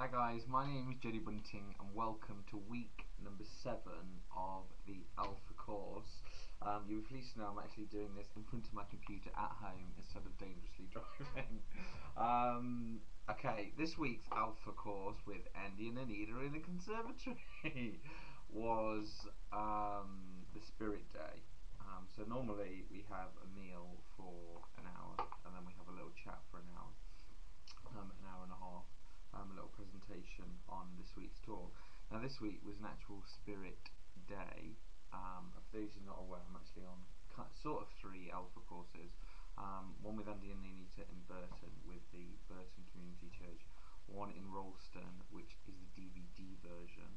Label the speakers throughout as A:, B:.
A: Hi guys, my name is Jody Bunting and welcome to week number 7 of the Alpha course. You'll be pleased to know I'm actually doing this in front of my computer at home instead of dangerously driving. Okay, this week's Alpha course with Andy and Anita in the conservatory was the Spirit Day. So normally we have a meal for an hour and then we have a little chat for an hour and a half. A little presentation on this week's talk. Now this week was an actual Spirit Day. For those who are not aware, I'm actually on sort of 3 Alpha courses. One with Andy and Anita in Burton with the Burton Community Church, one in Rollston which is the DVD version,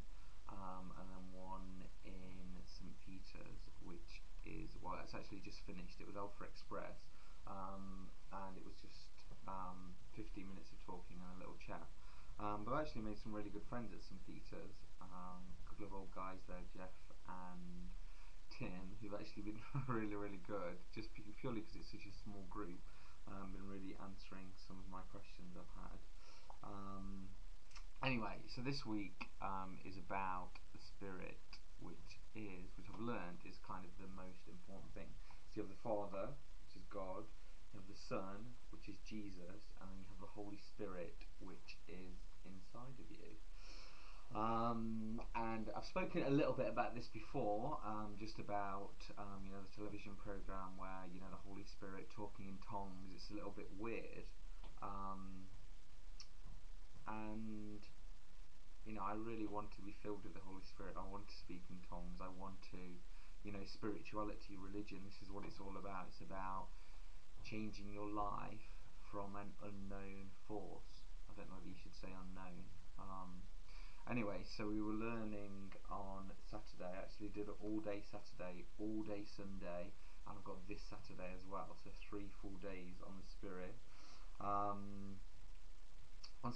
A: and then one in St Peter's which is, well, it's actually just finished. It was Alpha Express, and it was just 15 minutes of talking and a little chat. But I've actually made some really good friends at St Peter's. A couple of old guys there, Jeff and Tim, who've actually been really good, just purely because it's such a small group. Been really answering some of my questions I've had. Anyway, so this week is about the Spirit, which I've learned is kind of the most important thing. So you have the Father, which is God, you have the Son, which is Jesus, and then you have the Holy Spirit, which is inside of you. And I've spoken a little bit about this before, just about the television program where the Holy Spirit talking in tongues. It's a little bit weird, and I really want to be filled with the Holy Spirit. I want to speak in tongues. I want to, spirituality, religion. This is what it's all about. It's about changing your life from an unknown force. I don't know whether you should say unknown. Anyway, so we were learning on Saturday. I actually did an all-day Saturday, all-day Sunday, and I've got this Saturday as well. So 3 full days on the Spirit. On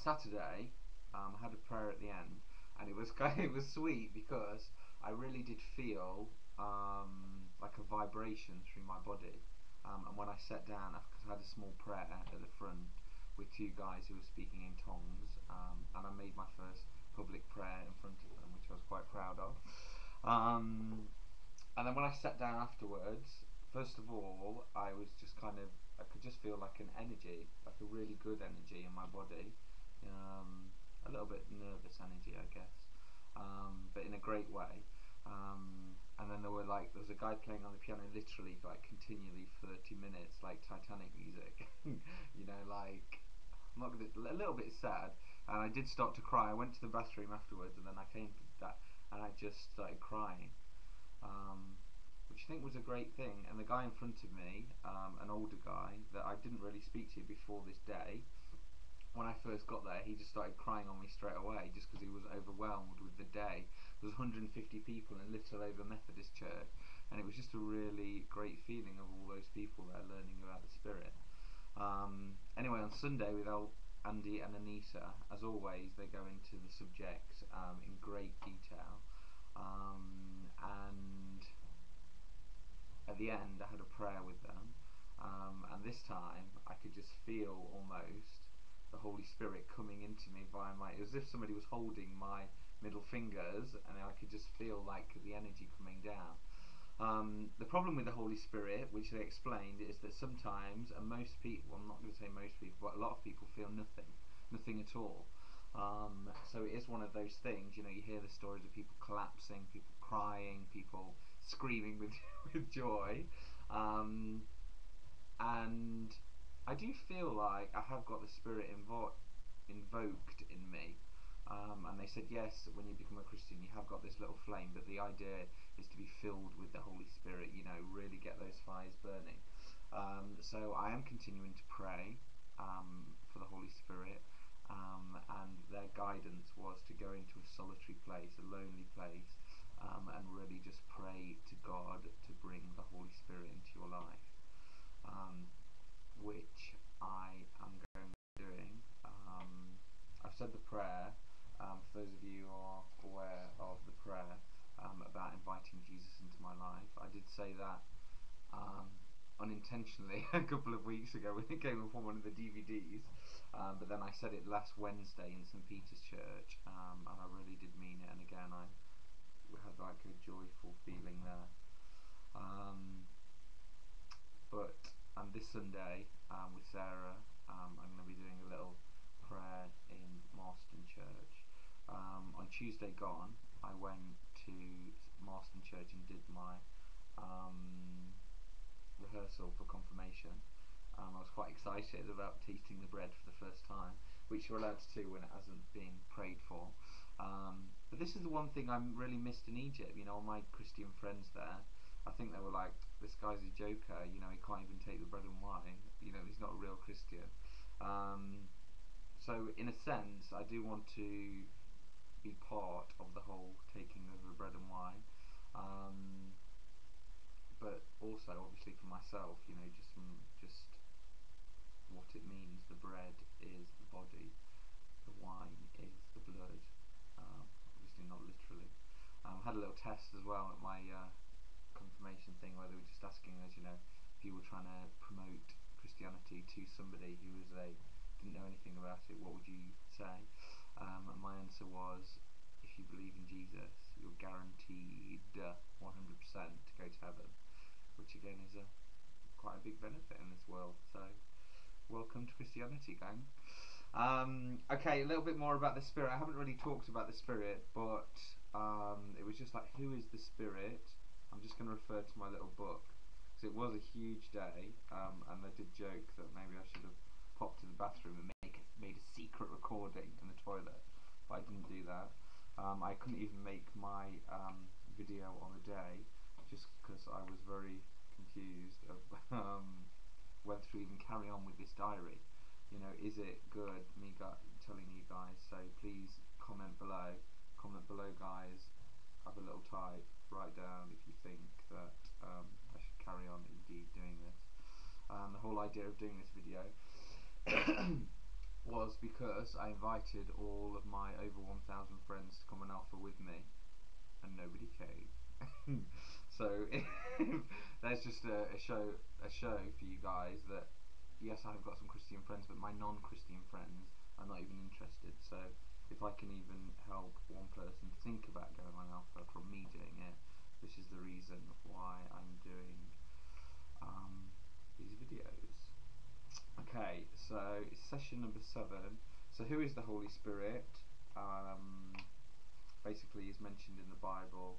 A: Saturday, I had a prayer at the end, and it was it was sweet because I really did feel like a vibration through my body. And when I sat down, because I had a small prayer at the front with 2 guys who were speaking in tongues, and I made my first public prayer in front of them, which I was quite proud of. And then when I sat down afterwards, first of all, I was just I could just feel like an energy, like a really good energy in my body. A little bit nervous energy, I guess, but in a great way. And then there was a guy playing on the piano literally continually for 30 minutes, like Titanic music. I'm not gonna, a little bit sad, and I did start to cry. I went to the bathroom afterwards, and then I came back and I just started crying, which I think was a great thing. And the guy in front of me, an older guy that I didn't really speak to before this day, when I first got there, he just started crying on me straight away, just because he was overwhelmed with the day. There was 150 people in Little Over Methodist Church, and it was just a really great feeling of all those people there learning about the Spirit. Anyway, on Sunday with Andy and Anita, as always, they go into the subject in great detail, and at the end I had a prayer with them, and this time I could just feel almost the Holy Spirit coming into me via it was as if somebody was holding my middle fingers, and I could just feel like the energy coming down. The problem with the Holy Spirit, which they explained, is that sometimes, and most people, well, I'm not going to say most people, but a lot of people feel nothing at all. So it is one of those things, you hear the stories of people collapsing, people crying, people screaming with with joy, and I do feel like I have got the Spirit invoked in me. And they said, yes, when you become a Christian, you have got this little flame, but the idea is to be filled with the Holy Spirit, really get those fires burning. So I am continuing to pray for the Holy Spirit, and their guidance was to go into a solitary place, a lonely place, and really just pray to God to bring the Holy Spirit into your life. Which I am going to be doing. I've said the prayer, for those of you who are aware of the prayer about inviting Jesus into my life. I did say that unintentionally a couple of weeks ago when it came up on one of the DVDs, But then I said it last Wednesday in St Peter's Church, and I really did mean it. And again, I had like a joyful feeling there. But this Sunday with Sarah, I'm going to be doing a little prayer in Marston Church. On Tuesday gone, I went to Marston Church and did my rehearsal for confirmation. I was quite excited about tasting the bread for the first time, which you're allowed to do when it hasn't been prayed for. But this is the one thing I really missed in Egypt. You know, all my Christian friends there, I think they were like, this guy's a joker, you know, he can't even take the bread and wine, you know, he's not a real Christian. So in a sense, I do want to be part of the whole taking of the bread and wine. But also, obviously, for myself, you know, just what it means. The bread is the body, the wine is the blood. Obviously, not literally. Had a little test as well at my confirmation thing where they were just asking us, you know, if you were trying to promote Christianity to somebody who didn't know anything about it, what would you say? And my answer was, if you believe in Jesus, you're guaranteed 100% to go to heaven, which again is quite a big benefit in this world. So welcome to Christianity, gang. Okay, a little bit more about the Spirit. I haven't really talked about the Spirit, but it was just like, who is the Spirit? I'm just going to refer to my little book, because it was a huge day, and I did joke that maybe I should have popped to the bathroom and made a secret recording in the toilet, but I didn't do that. I couldn't even make my video on the day, just because I was very confused of whether to even carry on with this diary. You know, is it good, me telling you guys? So please comment below, guys. Have a little type, write down if you think that I should carry on indeed doing this. The whole idea of doing this video was because I invited all of my over 1,000 friends to come on Alpha with me, and nobody came. So there's just a show for you guys that yes, I've got some Christian friends, but my non-Christian friends are not even interested. So if I can even help one person think about going on Alpha from me doing it, this is the reason why I'm doing these videos. Okay, so it's session number 7. So who is the Holy Spirit? Basically is mentioned in the Bible,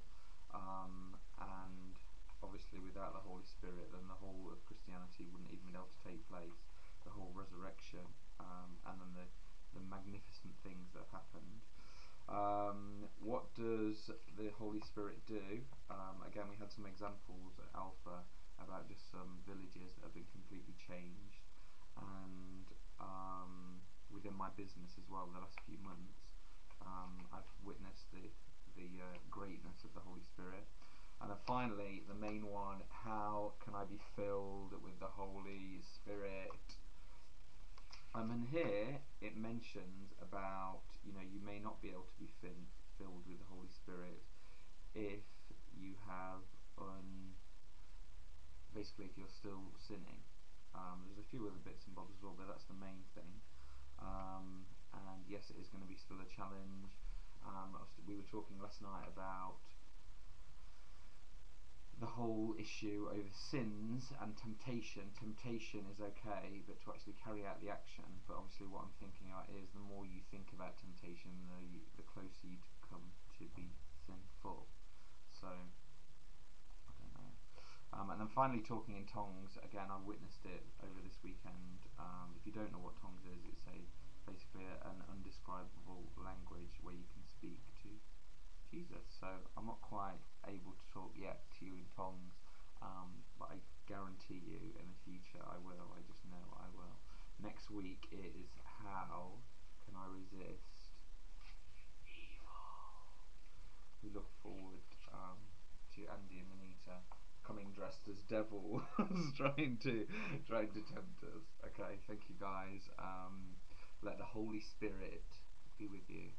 A: and obviously without the Holy Spirit then the whole of Christianity wouldn't even be able to take place, the whole resurrection, and then the magnificent things that have happened. What does the Holy Spirit do? Again, we had some examples at Alpha about just some villages that have been completely changed, and within my business as well the last few months, I've witnessed the greatness of the Holy Spirit. And then finally, the main one, how can I be filled with the Holy Spirit? And here it mentions about, you know, you may not be able to be filled with the Holy Spirit if you have, basically if you're still sinning. There's a few other bits and bobs as well, but that's the main thing. And yes, it is going to be still a challenge. We were talking last night about the whole issue over sins and temptation. Temptation is okay, but to actually carry out the action. But obviously what I'm thinking about is the more you think about temptation, the closer you come to be sinful. So, I don't know. And then finally talking in tongues, again I witnessed it over this weekend. If you don't know what tongues is, it's basically an undescribable language where you can speak to Jesus. So I'm not quite able to talk yet to you in tongues, but I guarantee you in the future I will. I just know I will. Next week is how can I resist evil. We look forward to Andy and Anita coming dressed as devils, trying to tempt us. Okay, thank you guys. Let the Holy Spirit be with you.